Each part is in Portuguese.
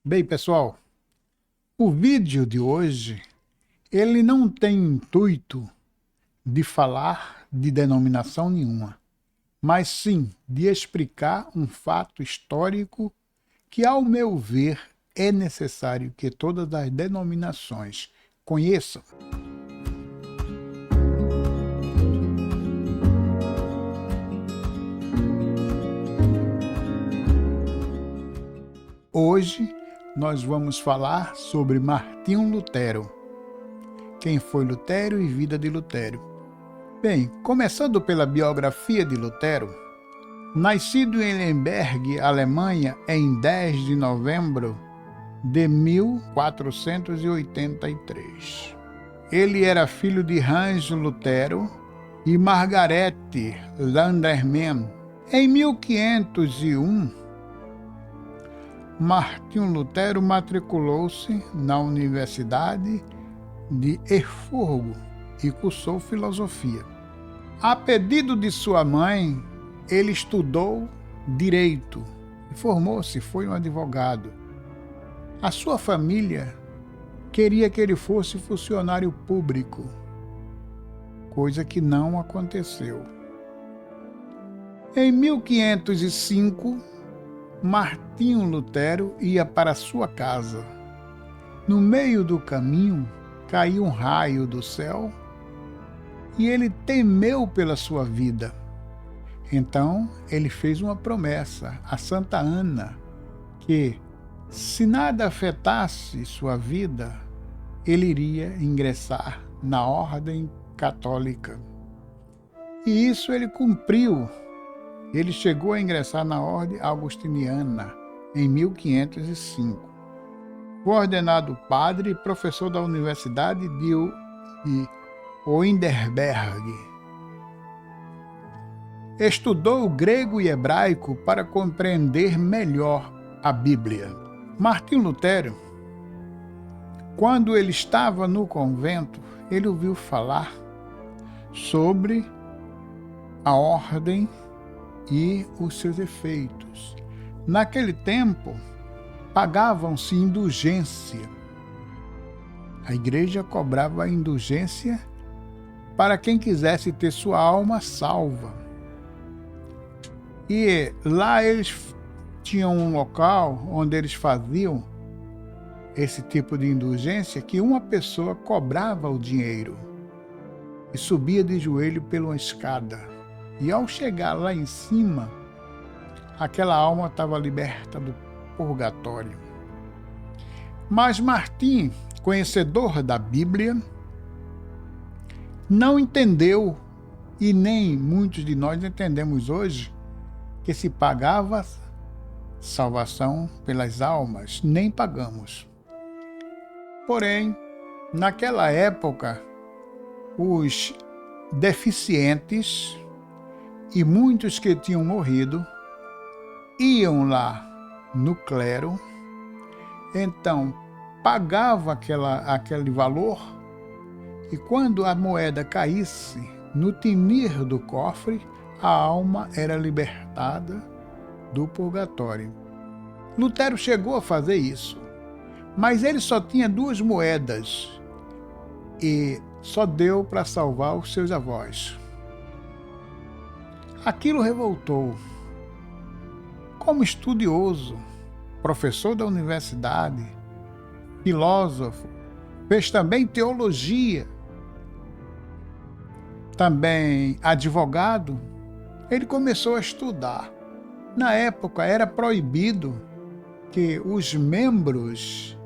Bem, pessoal, o vídeo de hoje, ele não tem intuito de falar de denominação nenhuma, mas sim de explicar um fato histórico que, ao meu ver, é necessário que todas as denominações conheçam. Hoje nós vamos falar sobre Martinho Lutero. Quem foi Lutero e vida de Lutero. Bem, começando pela biografia de Lutero, nascido em Lemberg, Alemanha, em 10 de novembro de 1483. Ele era filho de Hans Lutero e Margarete Landermann. Em 1501, Martinho Lutero matriculou-se na Universidade de Erfurgo e cursou filosofia. A pedido de sua mãe, ele estudou direito e formou-se, foi um advogado. A sua família queria que ele fosse funcionário público, coisa que não aconteceu. Em 1505, Martinho Lutero ia para sua casa. No meio do caminho, caiu um raio do céu e ele temeu pela sua vida. Então, ele fez uma promessa a Santa Ana que, se nada afetasse sua vida, ele iria ingressar na Ordem Católica. E isso ele cumpriu. Ele chegou a ingressar na Ordem Augustiniana em 1505. Foi ordenado padre e professor da Universidade de Wittenberg. Estudou grego e hebraico para compreender melhor a Bíblia. Martinho Lutero, quando ele estava no convento, ele ouviu falar sobre a ordem e os seus efeitos. Naquele tempo, pagavam-se indulgência. A igreja cobrava indulgência para quem quisesse ter sua alma salva. E lá eles tinham um local onde eles faziam esse tipo de indulgência, que uma pessoa cobrava o dinheiro e subia de joelho pela escada. E ao chegar lá em cima, aquela alma estava liberta do purgatório. Mas Martim, conhecedor da Bíblia, não entendeu, e nem muitos de nós entendemos hoje, que se pagava salvação pelas almas, nem pagamos. Porém, naquela época, os deficientes e muitos que tinham morrido iam lá no clero, então pagava aquele valor, e quando a moeda caísse no tinir do cofre, a alma era libertada do purgatório. Lutero chegou a fazer isso, mas ele só tinha 2 moedas e só deu para salvar os seus avós. Aquilo revoltou. Como estudioso, professor da universidade, filósofo, fez também teologia, também advogado, ele começou a estudar. Na época era proibido que os membros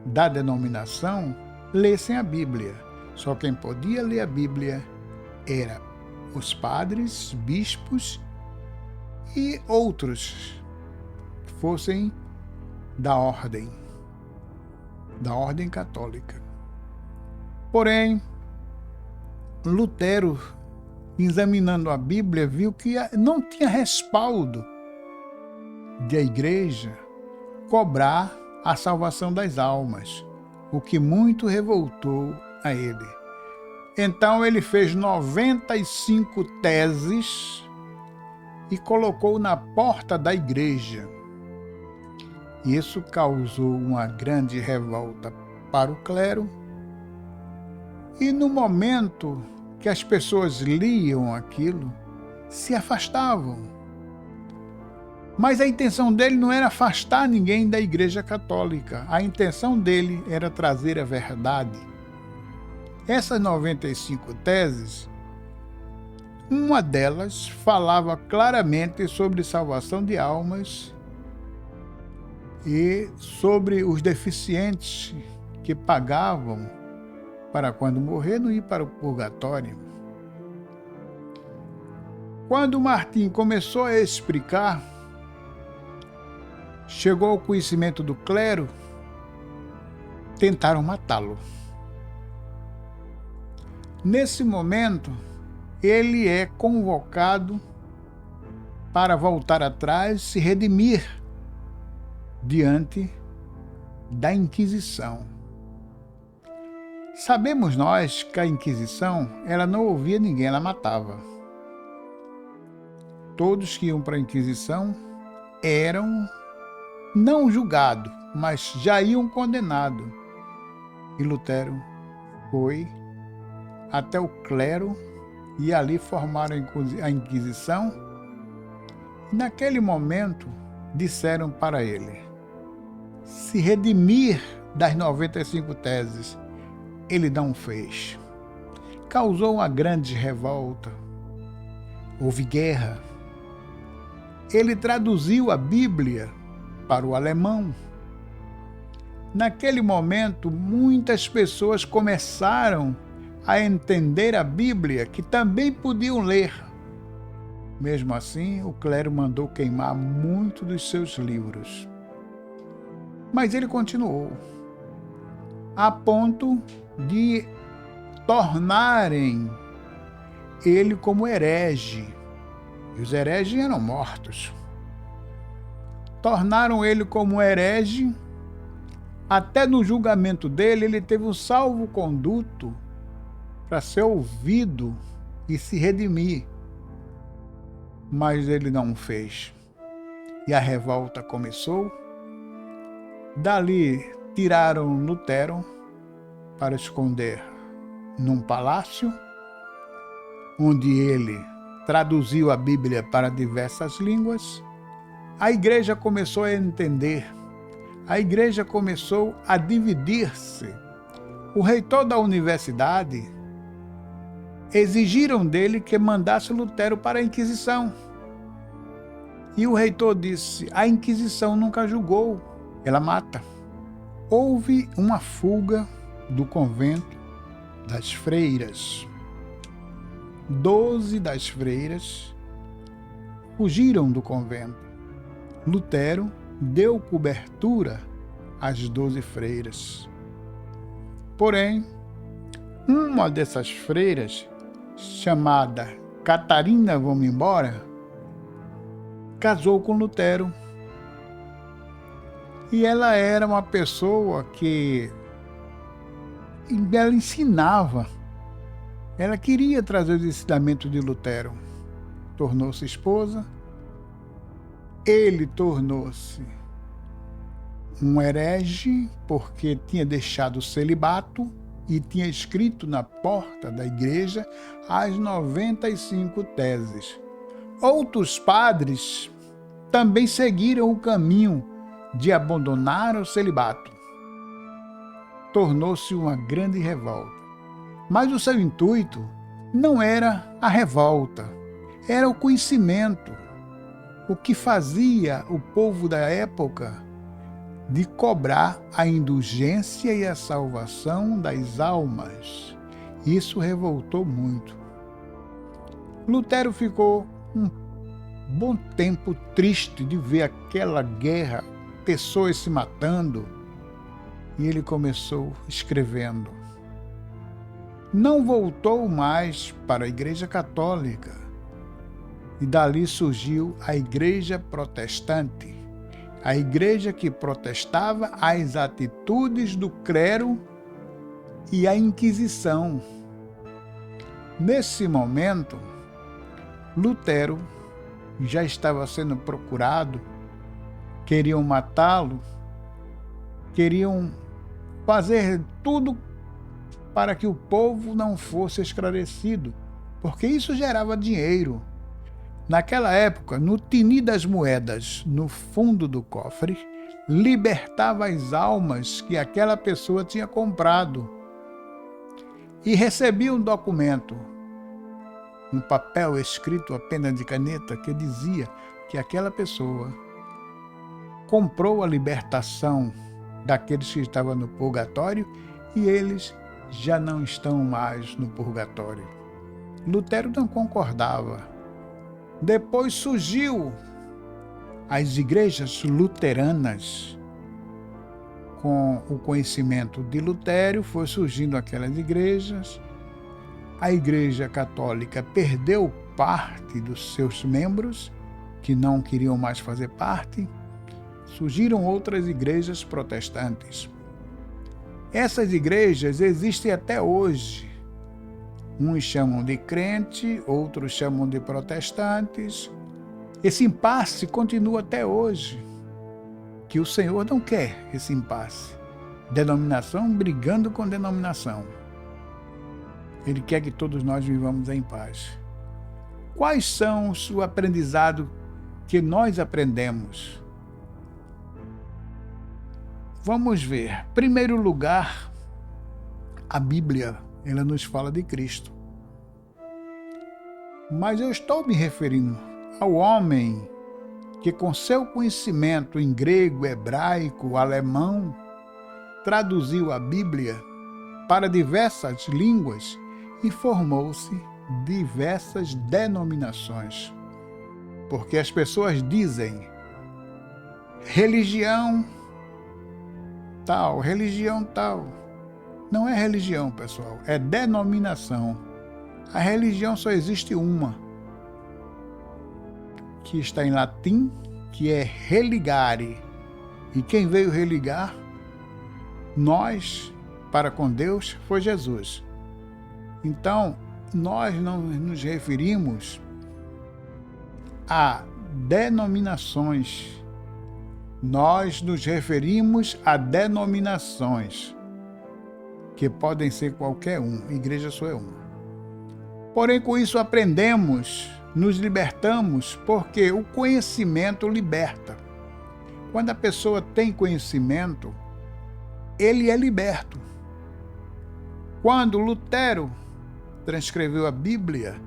da denominação lessem a Bíblia. Só quem podia ler a Bíblia eram os padres, bispos e outros que fossem da ordem católica. Porém, Lutero, examinando a Bíblia, viu que não tinha respaldo da igreja cobrar a salvação das almas, o que muito revoltou a ele. Então ele fez 95 teses e colocou na porta da igreja. Isso causou uma grande revolta para o clero, e no momento que as pessoas liam aquilo, se afastavam. Mas a intenção dele não era afastar ninguém da Igreja Católica. A intenção dele era trazer a verdade. Essas 95 teses, uma delas falava claramente sobre salvação de almas e sobre os deficientes que pagavam para, quando morrer, não ir para o purgatório. Quando Martim começou a explicar, chegou ao conhecimento do clero, tentaram matá-lo. Nesse momento, ele é convocado para voltar atrás e se redimir diante da Inquisição. Sabemos nós que a Inquisição, ela não ouvia ninguém, ela matava. Todos que iam para a Inquisição eram não julgados, mas já iam condenados. E Lutero foi até o clero e ali formaram a Inquisição. E naquele momento disseram para ele se redimir das 95 teses. Ele não fez. Causou uma grande revolta. Houve guerra. Ele traduziu a Bíblia para o alemão. Naquele momento, muitas pessoas começaram a entender a Bíblia, que também podiam ler. Mesmo assim, o clero mandou queimar muitos dos seus livros. Mas ele continuou, a ponto de tornarem ele como herege. E os hereges eram mortos. Tornaram ele como herege. Até no julgamento dele, ele teve um salvo-conduto para ser ouvido e se redimir. Mas ele não fez. E a revolta começou. Dali tiraram Lutero para esconder num palácio, onde ele traduziu a Bíblia para diversas línguas. A igreja começou a entender. A igreja começou a dividir-se. O reitor da universidade exigiram dele que mandasse Lutero para a Inquisição. E o reitor disse: a Inquisição nunca julgou, ela mata. Houve uma fuga do convento das freiras. 12 das freiras fugiram do convento. Lutero deu cobertura às 12 freiras. Porém, uma dessas freiras, chamada Catarina Vamos Embora, casou com Lutero. E ela era uma pessoa que ela ensinava. Ela queria trazer o ensinamento de Lutero. Tornou-se esposa. Ele tornou-se um herege porque tinha deixado o celibato e tinha escrito na porta da igreja as 95 teses. Outros padres também seguiram o caminho de abandonar o celibato. Tornou-se uma grande revolta. Mas o seu intuito não era a revolta, era o conhecimento. O que fazia o povo da época de cobrar a indulgência e a salvação das almas. Isso revoltou muito. Lutero ficou um bom tempo triste de ver aquela guerra, pessoas se matando, e ele começou escrevendo. Não voltou mais para a Igreja Católica, e dali surgiu a Igreja Protestante, a igreja que protestava as atitudes do clero e a Inquisição. Nesse momento, Lutero já estava sendo procurado, queriam matá-lo, queriam fazer tudo para que o povo não fosse esclarecido, porque isso gerava dinheiro. Naquela época, no tinir das moedas no fundo do cofre, libertava as almas que aquela pessoa tinha comprado e recebia um documento, um papel escrito apenas de caneta, que dizia que aquela pessoa comprou a libertação daqueles que estavam no purgatório e eles já não estão mais no purgatório. Lutero não concordava. Depois surgiu as igrejas luteranas. Com o conhecimento de Lutero, foi surgindo aquelas igrejas. A Igreja Católica perdeu parte dos seus membros, que não queriam mais fazer parte. Surgiram outras igrejas protestantes. Essas igrejas existem até hoje. Uns chamam de crente, outros chamam de protestantes. Esse impasse continua até hoje, que o Senhor não quer esse impasse. Denominação brigando com denominação. Ele quer que todos nós vivamos em paz. Quais são os aprendizados que nós aprendemos? Vamos ver. Em primeiro lugar, a Bíblia, ela nos fala de Cristo. Mas eu estou me referindo ao homem que, com seu conhecimento em grego, hebraico, alemão, traduziu a Bíblia para diversas línguas e formou-se diversas denominações. Porque as pessoas dizem religião tal, religião tal. Não é religião, pessoal, é denominação. A religião só existe uma, que está em latim, que é religare. E quem veio religar nós para com Deus foi Jesus. Então, nós não nos referimos a denominações. Nós nos referimos a denominações, que podem ser qualquer um. Igreja só é uma. Porém, com isso aprendemos, nos libertamos, porque o conhecimento liberta. Quando a pessoa tem conhecimento, ele é liberto. Quando Lutero transcreveu a Bíblia,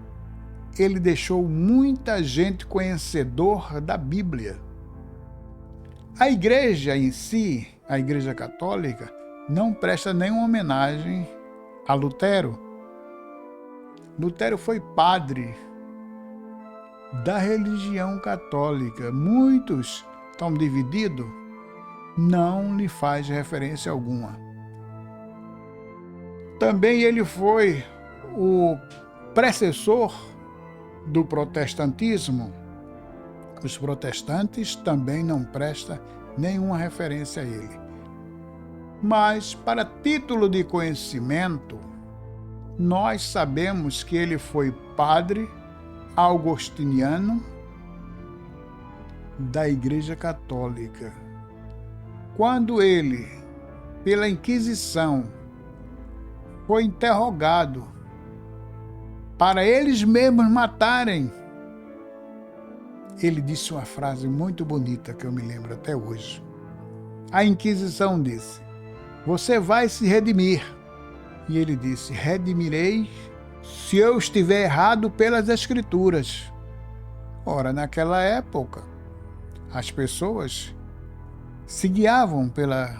ele deixou muita gente conhecedor da Bíblia. A igreja em si, a Igreja Católica, não presta nenhuma homenagem a Lutero. Lutero foi padre da religião católica. Muitos estão divididos, não lhe faz referência alguma. Também ele foi o precessor do protestantismo. Os protestantes também não prestam nenhuma referência a ele. Mas, para título de conhecimento, nós sabemos que ele foi padre augustiniano da Igreja Católica. Quando ele, pela Inquisição, foi interrogado para eles mesmos matarem, ele disse uma frase muito bonita que eu me lembro até hoje. A Inquisição disse: "Você vai se redimir." E ele disse: "Redimirei se eu estiver errado pelas Escrituras." Ora, naquela época, as pessoas se guiavam pelas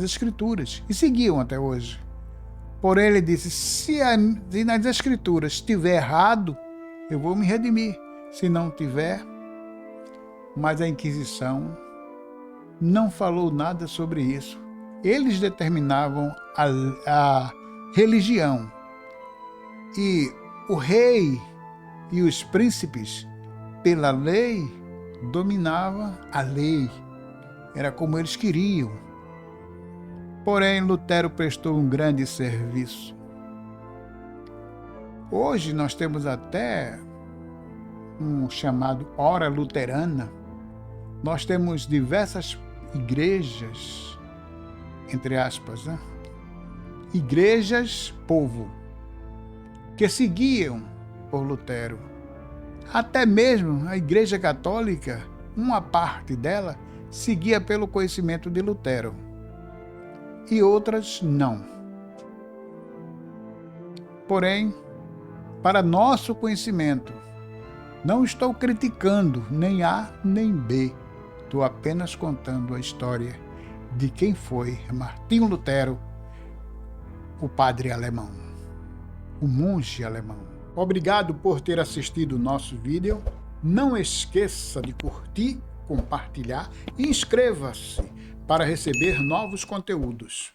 Escrituras e seguiam até hoje. Porém, ele disse: se nas Escrituras estiver errado, eu vou me redimir. Se não tiver. Mas a Inquisição não falou nada sobre isso. Eles determinavam a religião. E o rei e os príncipes, pela lei, dominavam a lei. Era como eles queriam. Porém, Lutero prestou um grande serviço. Hoje nós temos até um chamado Hora Luterana. Nós temos diversas igrejas, entre aspas, né? Igrejas, povo, que seguiam por Lutero. Até mesmo a Igreja Católica, uma parte dela, seguia pelo conhecimento de Lutero e outras não. Porém, para nosso conhecimento, não estou criticando nem A nem B, estou apenas contando a história de quem foi Martinho Lutero, o padre alemão, o monge alemão. Obrigado por ter assistido o nosso vídeo. Não esqueça de curtir, compartilhar e inscreva-se para receber novos conteúdos.